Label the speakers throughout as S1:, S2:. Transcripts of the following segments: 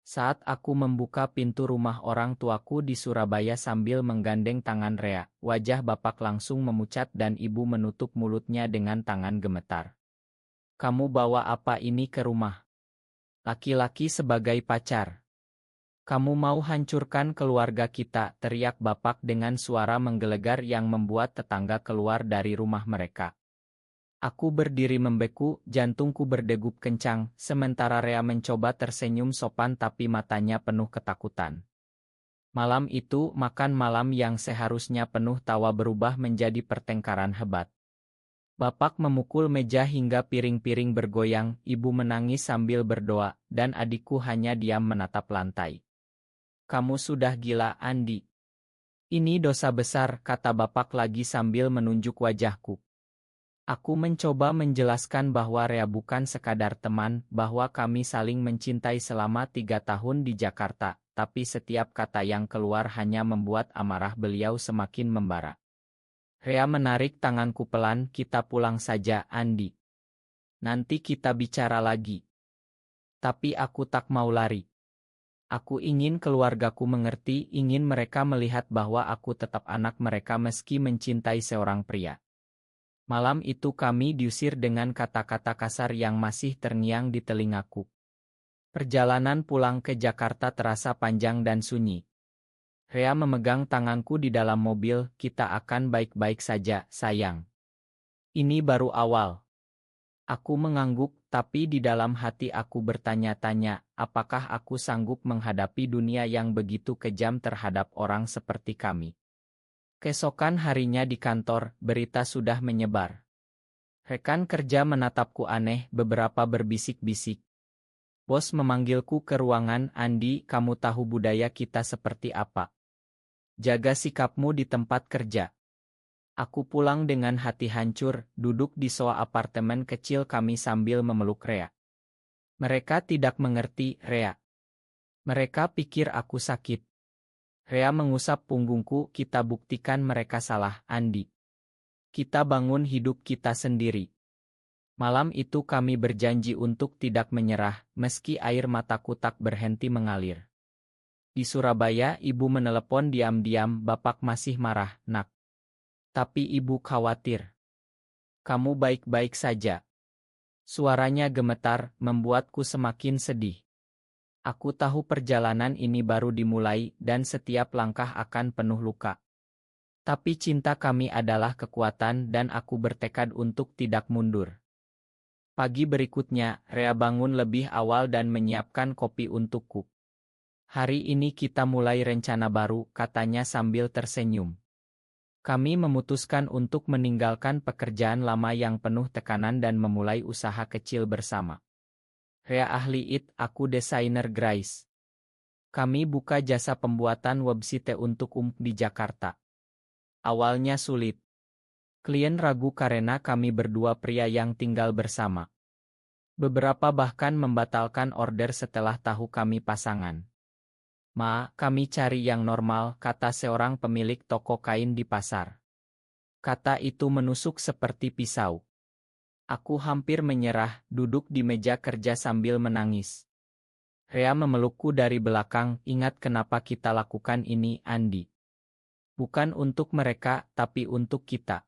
S1: Saat aku membuka pintu rumah orang tuaku di Surabaya sambil menggandeng tangan Rea, wajah bapak langsung memucat dan ibu menutup mulutnya dengan tangan gemetar. Kamu bawa apa ini ke rumah? Laki-laki sebagai pacar. Kamu mau hancurkan keluarga kita, teriak bapak dengan suara menggelegar yang membuat tetangga keluar dari rumah mereka. Aku berdiri membeku, jantungku berdegup kencang, sementara Rea mencoba tersenyum sopan tapi matanya penuh ketakutan. Malam itu, makan malam yang seharusnya penuh tawa berubah menjadi pertengkaran hebat. Bapak memukul meja hingga piring-piring bergoyang, ibu menangis sambil berdoa, dan adikku hanya diam menatap lantai. Kamu sudah gila, Andi. Ini dosa besar, kata bapak lagi sambil menunjuk wajahku. Aku mencoba menjelaskan bahwa Rea bukan sekadar teman, bahwa kami saling mencintai selama 3 tahun di Jakarta, tapi setiap kata yang keluar hanya membuat amarah beliau semakin membara. Rea menarik tanganku pelan, kita pulang saja, Andi. Nanti kita bicara lagi. Tapi aku tak mau lari. Aku ingin keluargaku mengerti, ingin mereka melihat bahwa aku tetap anak mereka meski mencintai seorang pria. Malam itu kami diusir dengan kata-kata kasar yang masih terngiang di telingaku. Perjalanan pulang ke Jakarta terasa panjang dan sunyi. Rea memegang tanganku di dalam mobil, kita akan baik-baik saja, sayang. Ini baru awal. Aku mengangguk, tapi di dalam hati aku bertanya-tanya, apakah aku sanggup menghadapi dunia yang begitu kejam terhadap orang seperti kami. Keesokan harinya di kantor, berita sudah menyebar. Rekan kerja menatapku aneh, beberapa berbisik-bisik. Bos memanggilku ke ruangan, Andi, kamu tahu budaya kita seperti apa. Jaga sikapmu di tempat kerja. Aku pulang dengan hati hancur, duduk di sofa apartemen kecil kami sambil memeluk Rea. Mereka tidak mengerti, Rea. Mereka pikir aku sakit. Rea mengusap punggungku, kita buktikan mereka salah, Andi. Kita bangun hidup kita sendiri. Malam itu kami berjanji untuk tidak menyerah, meski air mataku tak berhenti mengalir. Di Surabaya, ibu menelepon diam-diam, bapak masih marah, nak. Tapi ibu khawatir. Kamu baik-baik saja. Suaranya gemetar, membuatku semakin sedih. Aku tahu perjalanan ini baru dimulai dan setiap langkah akan penuh luka. Tapi cinta kami adalah kekuatan dan aku bertekad untuk tidak mundur. Pagi berikutnya, Rea bangun lebih awal dan menyiapkan kopi untukku. Hari ini kita mulai rencana baru, katanya sambil tersenyum. Kami memutuskan untuk meninggalkan pekerjaan lama yang penuh tekanan dan memulai usaha kecil bersama. Rea ahli IT, aku desainer grafis. Kami buka jasa pembuatan website untuk di Jakarta. Awalnya sulit. Klien ragu karena kami berdua pria yang tinggal bersama. Beberapa bahkan membatalkan order setelah tahu kami pasangan. Ma, kami cari yang normal, kata seorang pemilik toko kain di pasar. Kata itu menusuk seperti pisau. Aku hampir menyerah, duduk di meja kerja sambil menangis. Rea memelukku dari belakang, ingat kenapa kita lakukan ini, Andi. Bukan untuk mereka, tapi untuk kita.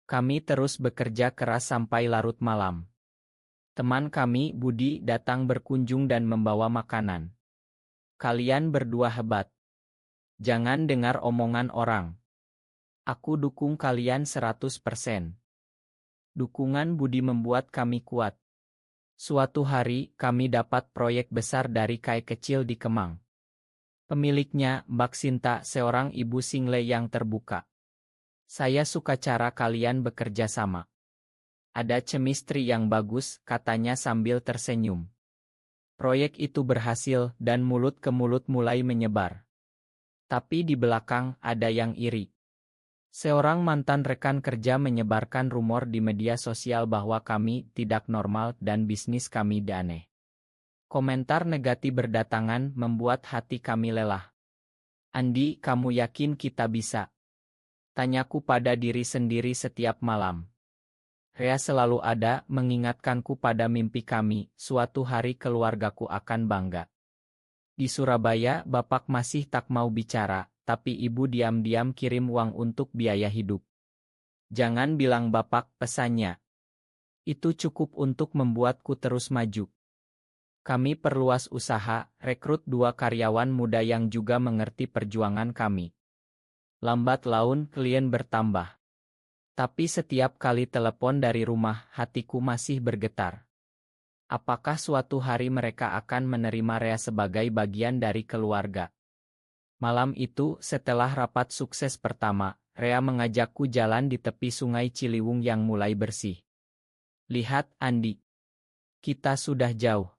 S1: Kami terus bekerja keras sampai larut malam. Teman kami, Budi, datang berkunjung dan membawa makanan. Kalian berdua hebat. Jangan dengar omongan orang. Aku dukung kalian 100%. Dukungan Budi membuat kami kuat. Suatu hari, kami dapat proyek besar dari KAI kecil di Kemang. Pemiliknya, Mbak Sinta, seorang ibu single yang terbuka. Saya suka cara kalian bekerja sama. Ada chemistry yang bagus, katanya sambil tersenyum. Proyek itu berhasil dan mulut ke mulut mulai menyebar. Tapi di belakang, ada yang iri. Seorang mantan rekan kerja menyebarkan rumor di media sosial bahwa kami tidak normal dan bisnis kami aneh. Komentar negatif berdatangan membuat hati kami lelah. Andi, kamu yakin kita bisa? Tanyaku pada diri sendiri setiap malam. Rea selalu ada, mengingatkanku pada mimpi kami, suatu hari keluargaku akan bangga. Di Surabaya, Bapak masih tak mau bicara, tapi Ibu diam-diam kirim uang untuk biaya hidup. Jangan bilang Bapak, pesannya. Itu cukup untuk membuatku terus maju. Kami perluas usaha, rekrut 2 karyawan muda yang juga mengerti perjuangan kami. Lambat laun, klien bertambah. Tapi setiap kali telepon dari rumah, hatiku masih bergetar. Apakah suatu hari mereka akan menerima Rea sebagai bagian dari keluarga? Malam itu, setelah rapat sukses pertama, Rea mengajakku jalan di tepi sungai Ciliwung yang mulai bersih. Lihat, Andi. Kita sudah jauh.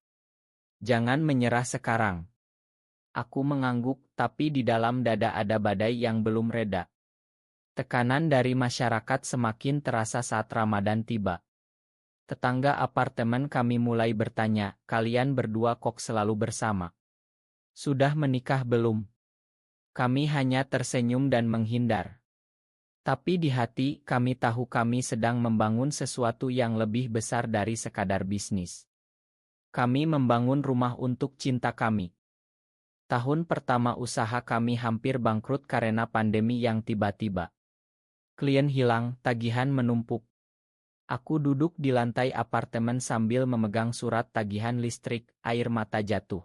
S1: Jangan menyerah sekarang. Aku mengangguk, tapi di dalam dada ada badai yang belum reda. Tekanan dari masyarakat semakin terasa saat Ramadan tiba. Tetangga apartemen kami mulai bertanya, kalian berdua kok selalu bersama? Sudah menikah belum? Kami hanya tersenyum dan menghindar. Tapi di hati, kami tahu kami sedang membangun sesuatu yang lebih besar dari sekadar bisnis. Kami membangun rumah untuk cinta kami. Tahun pertama usaha kami hampir bangkrut karena pandemi yang tiba-tiba. Klien hilang, tagihan menumpuk. Aku duduk di lantai apartemen sambil memegang surat tagihan listrik, air mata jatuh.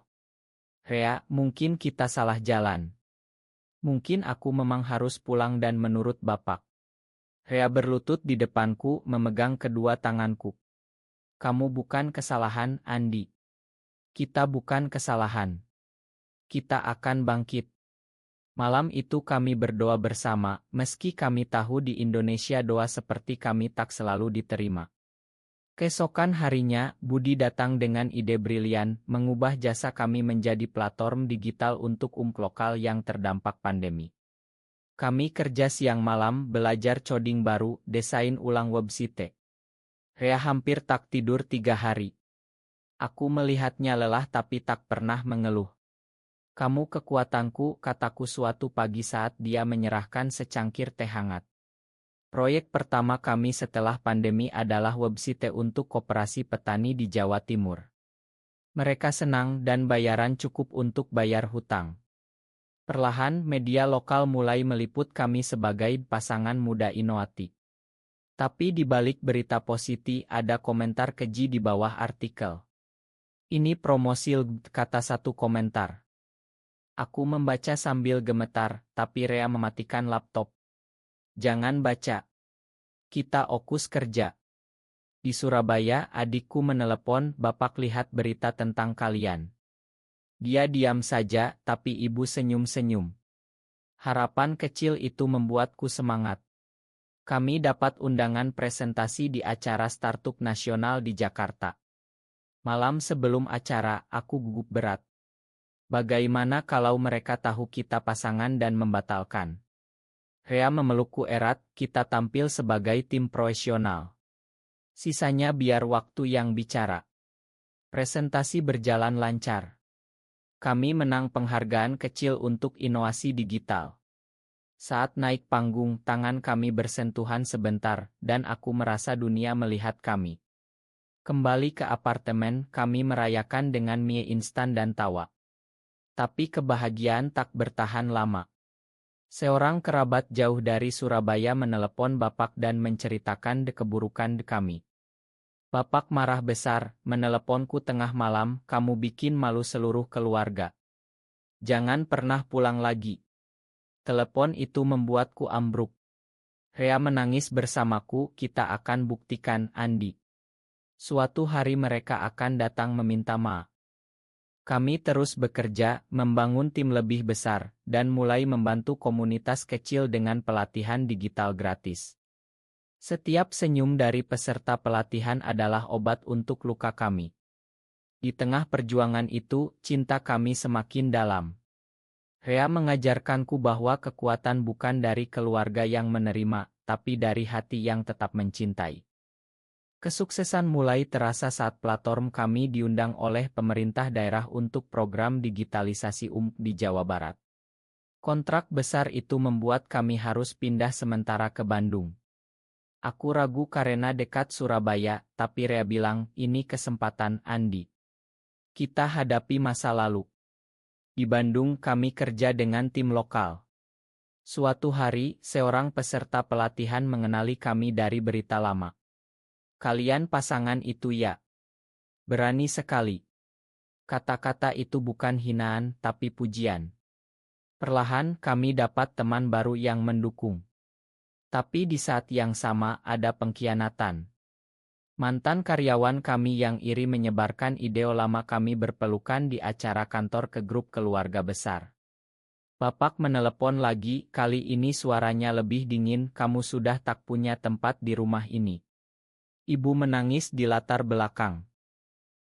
S1: Rea, mungkin kita salah jalan. Mungkin aku memang harus pulang dan menurut Bapak. Rea berlutut di depanku, memegang kedua tanganku. Kamu bukan kesalahan, Andi. Kita bukan kesalahan. Kita akan bangkit. Malam itu kami berdoa bersama, meski kami tahu di Indonesia doa seperti kami tak selalu diterima. Keesokan harinya, Budi datang dengan ide brilian, mengubah jasa kami menjadi platform digital untuk lokal yang terdampak pandemi. Kami kerja siang malam, belajar coding baru, desain ulang website. Rea hampir tak tidur 3 hari. Aku melihatnya lelah tapi tak pernah mengeluh. Kamu kekuatanku, kataku suatu pagi saat dia menyerahkan secangkir teh hangat. Proyek pertama kami setelah pandemi adalah website untuk koperasi petani di Jawa Timur. Mereka senang dan bayaran cukup untuk bayar hutang. Perlahan media lokal mulai meliput kami sebagai pasangan muda inovatif. Tapi di balik berita positif ada komentar keji di bawah artikel. Ini promosi, kata satu komentar. Aku membaca sambil gemetar, tapi Rea mematikan laptop. Jangan baca. Kita fokus kerja. Di Surabaya, adikku menelepon, Bapak lihat berita tentang kalian. Dia diam saja, tapi ibu senyum-senyum. Harapan kecil itu membuatku semangat. Kami dapat undangan presentasi di acara startup nasional di Jakarta. Malam sebelum acara, aku gugup berat. Bagaimana kalau mereka tahu kita pasangan dan membatalkan? Rea memelukku erat, kita tampil sebagai tim profesional. Sisanya biar waktu yang bicara. Presentasi berjalan lancar. Kami menang penghargaan kecil untuk inovasi digital. Saat naik panggung, tangan kami bersentuhan sebentar, dan aku merasa dunia melihat kami. Kembali ke apartemen, kami merayakan dengan mie instan dan tawa. Tapi kebahagiaan tak bertahan lama. Seorang kerabat jauh dari Surabaya menelepon Bapak dan menceritakan keburukan kami. Bapak marah besar, meneleponku tengah malam, kamu bikin malu seluruh keluarga. Jangan pernah pulang lagi. Telepon itu membuatku ambruk. Rea menangis bersamaku, kita akan buktikan, Andi. Suatu hari mereka akan datang meminta maaf. Kami terus bekerja, membangun tim lebih besar, dan mulai membantu komunitas kecil dengan pelatihan digital gratis. Setiap senyum dari peserta pelatihan adalah obat untuk luka kami. Di tengah perjuangan itu, cinta kami semakin dalam. Rea mengajarkanku bahwa kekuatan bukan dari keluarga yang menerima, tapi dari hati yang tetap mencintai. Kesuksesan mulai terasa saat platform kami diundang oleh pemerintah daerah untuk program digitalisasi di Jawa Barat. Kontrak besar itu membuat kami harus pindah sementara ke Bandung. Aku ragu karena dekat Surabaya, tapi Rea bilang, ini kesempatan, Andi. Kita hadapi masa lalu. Di Bandung kami kerja dengan tim lokal. Suatu hari, seorang peserta pelatihan mengenali kami dari berita lama. Kalian pasangan itu ya? Berani sekali. Kata-kata itu bukan hinaan, tapi pujian. Perlahan kami dapat teman baru yang mendukung. Tapi di saat yang sama ada pengkhianatan. Mantan karyawan kami yang iri menyebarkan ide lama kami berpelukan di acara kantor ke grup keluarga besar. Bapak menelepon lagi, kali ini suaranya lebih dingin, kamu sudah tak punya tempat di rumah ini. Ibu menangis di latar belakang.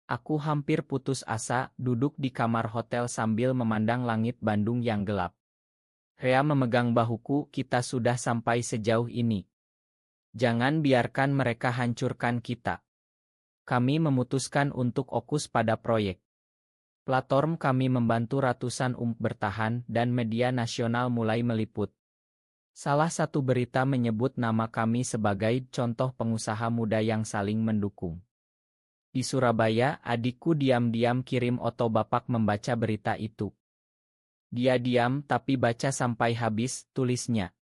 S1: Aku hampir putus asa, duduk di kamar hotel sambil memandang langit Bandung yang gelap. Rea memegang bahuku, kita sudah sampai sejauh ini. Jangan biarkan mereka hancurkan kita. Kami memutuskan untuk fokus pada proyek. Platform kami membantu ratusan bertahan dan media nasional mulai meliput. Salah satu berita menyebut nama kami sebagai contoh pengusaha muda yang saling mendukung. Di Surabaya, adikku diam-diam kirim foto bapak membaca berita itu. Dia diam tapi baca sampai habis, tulisnya.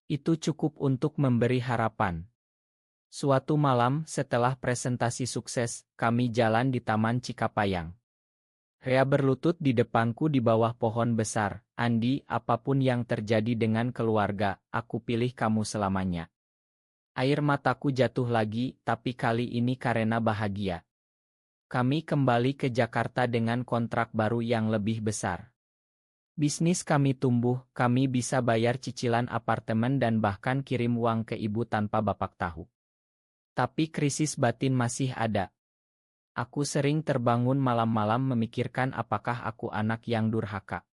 S1: Itu cukup untuk memberi harapan. Suatu malam setelah presentasi sukses, kami jalan di Taman Cikapayang. Rea berlutut di depanku di bawah pohon besar. Andi, apapun yang terjadi dengan keluarga, aku pilih kamu selamanya. Air mataku jatuh lagi, tapi kali ini karena bahagia. Kami kembali ke Jakarta dengan kontrak baru yang lebih besar. Bisnis kami tumbuh, kami bisa bayar cicilan apartemen dan bahkan kirim uang ke ibu tanpa bapak tahu. Tapi krisis batin masih ada. Aku sering terbangun malam-malam memikirkan apakah aku anak yang durhaka.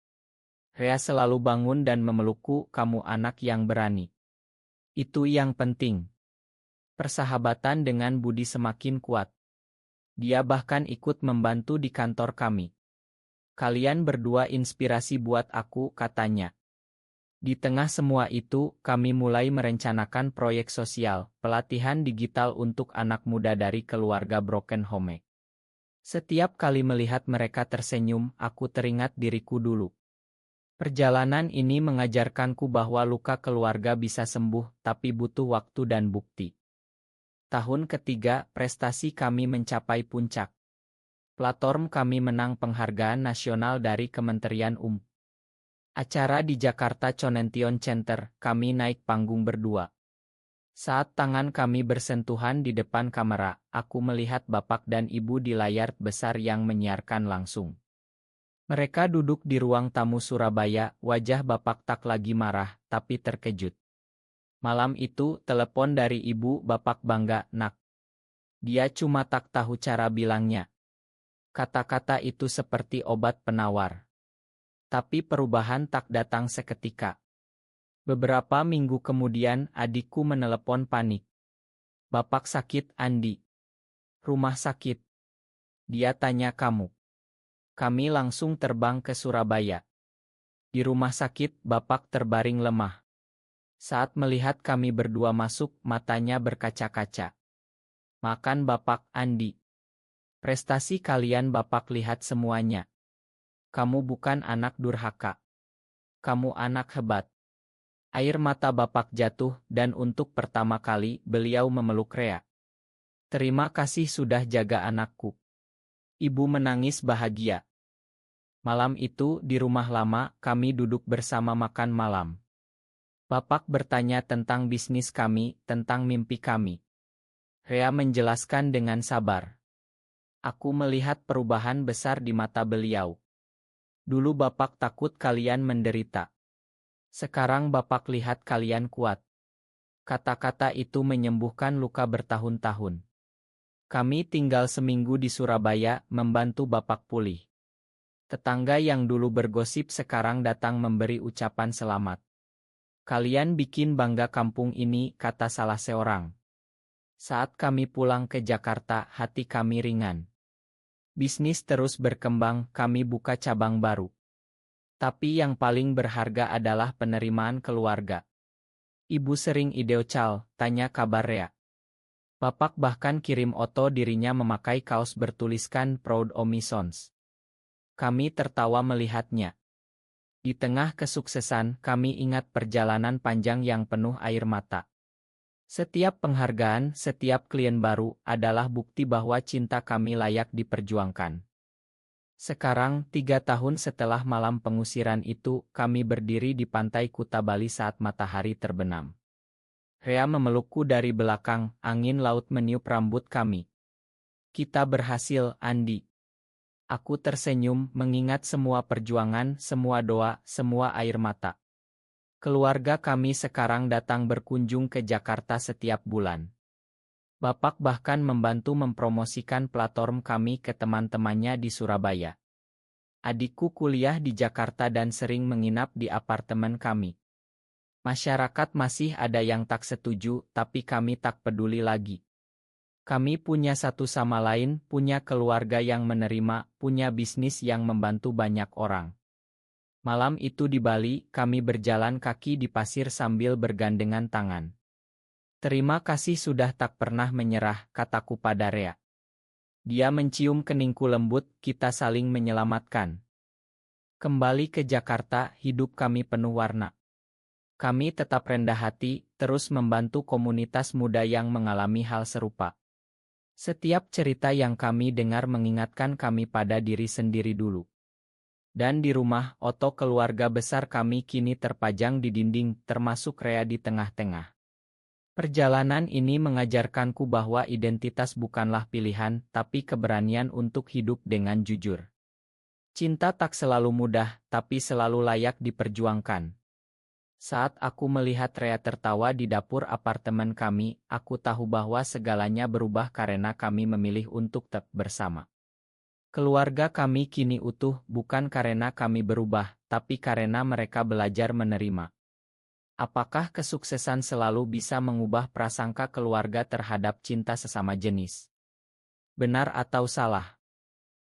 S1: Rea selalu bangun dan memelukku, kamu anak yang berani. Itu yang penting. Persahabatan dengan Budi semakin kuat. Dia bahkan ikut membantu di kantor kami. Kalian berdua inspirasi buat aku, katanya. Di tengah semua itu, kami mulai merencanakan proyek sosial, pelatihan digital untuk anak muda dari keluarga broken home. Setiap kali melihat mereka tersenyum, aku teringat diriku dulu. Perjalanan ini mengajarkanku bahwa luka keluarga bisa sembuh, tapi butuh waktu dan bukti. Tahun ketiga, prestasi kami mencapai puncak. Platform kami menang penghargaan nasional dari Kementerian Acara di Jakarta Chonention Center, kami naik panggung berdua. Saat tangan kami bersentuhan di depan kamera, aku melihat bapak dan ibu di layar besar yang menyiarkan langsung. Mereka duduk di ruang tamu Surabaya, wajah bapak tak lagi marah, tapi terkejut. Malam itu, telepon dari ibu, bapak bangga, nak. Dia cuma tak tahu cara bilangnya. Kata-kata itu seperti obat penawar. Tapi perubahan tak datang seketika. Beberapa minggu kemudian, adikku menelepon panik. Bapak sakit, Andi. Rumah sakit. Dia tanya kamu. Kami langsung terbang ke Surabaya. Di rumah sakit, bapak terbaring lemah. Saat melihat kami berdua masuk, matanya berkaca-kaca. Makan bapak, Andi. Prestasi kalian bapak lihat semuanya. Kamu bukan anak durhaka. Kamu anak hebat. Air mata bapak jatuh, dan untuk pertama kali, beliau memeluk Rea. Terima kasih sudah jaga anakku. Ibu menangis bahagia. Malam itu, di rumah lama, kami duduk bersama makan malam. Bapak bertanya tentang bisnis kami, tentang mimpi kami. Rea menjelaskan dengan sabar. Aku melihat perubahan besar di mata beliau. Dulu bapak takut kalian menderita. Sekarang bapak lihat kalian kuat. Kata-kata itu menyembuhkan luka bertahun-tahun. Kami tinggal seminggu di Surabaya, membantu bapak pulih. Tetangga yang dulu bergosip sekarang datang memberi ucapan selamat. Kalian bikin bangga kampung ini, kata salah seorang. Saat kami pulang ke Jakarta, hati kami ringan. Bisnis terus berkembang, kami buka cabang baru. Tapi yang paling berharga adalah penerimaan keluarga. Ibu sering ideocal, tanya kabar Rea. Bapak bahkan kirim foto dirinya memakai kaos bertuliskan Proud Omi Sons. Kami tertawa melihatnya. Di tengah kesuksesan, kami ingat perjalanan panjang yang penuh air mata. Setiap penghargaan, setiap klien baru, adalah bukti bahwa cinta kami layak diperjuangkan. Sekarang, 3 tahun setelah malam pengusiran itu, kami berdiri di pantai Kuta Bali saat matahari terbenam. Rea memelukku dari belakang, angin laut meniup rambut kami. Kita berhasil, Andi. Aku tersenyum, mengingat semua perjuangan, semua doa, semua air mata. Keluarga kami sekarang datang berkunjung ke Jakarta setiap bulan. Bapak bahkan membantu mempromosikan platform kami ke teman-temannya di Surabaya. Adikku kuliah di Jakarta dan sering menginap di apartemen kami. Masyarakat masih ada yang tak setuju, tapi kami tak peduli lagi. Kami punya satu sama lain, punya keluarga yang menerima, punya bisnis yang membantu banyak orang. Malam itu di Bali, kami berjalan kaki di pasir sambil bergandengan tangan. Terima kasih sudah tak pernah menyerah, kataku pada Rea. Dia mencium keningku lembut, kita saling menyelamatkan. Kembali ke Jakarta, hidup kami penuh warna. Kami tetap rendah hati, terus membantu komunitas muda yang mengalami hal serupa. Setiap cerita yang kami dengar mengingatkan kami pada diri sendiri dulu. Dan di rumah, foto keluarga besar kami kini terpajang di dinding, termasuk Rea di tengah-tengah. Perjalanan ini mengajarkanku bahwa identitas bukanlah pilihan, tapi keberanian untuk hidup dengan jujur. Cinta tak selalu mudah, tapi selalu layak diperjuangkan. Saat aku melihat Rea tertawa di dapur apartemen kami, aku tahu bahwa segalanya berubah karena kami memilih untuk tetap bersama. Keluarga kami kini utuh, bukan karena kami berubah, tapi karena mereka belajar menerima. Apakah kesuksesan selalu bisa mengubah prasangka keluarga terhadap cinta sesama jenis? Benar atau salah?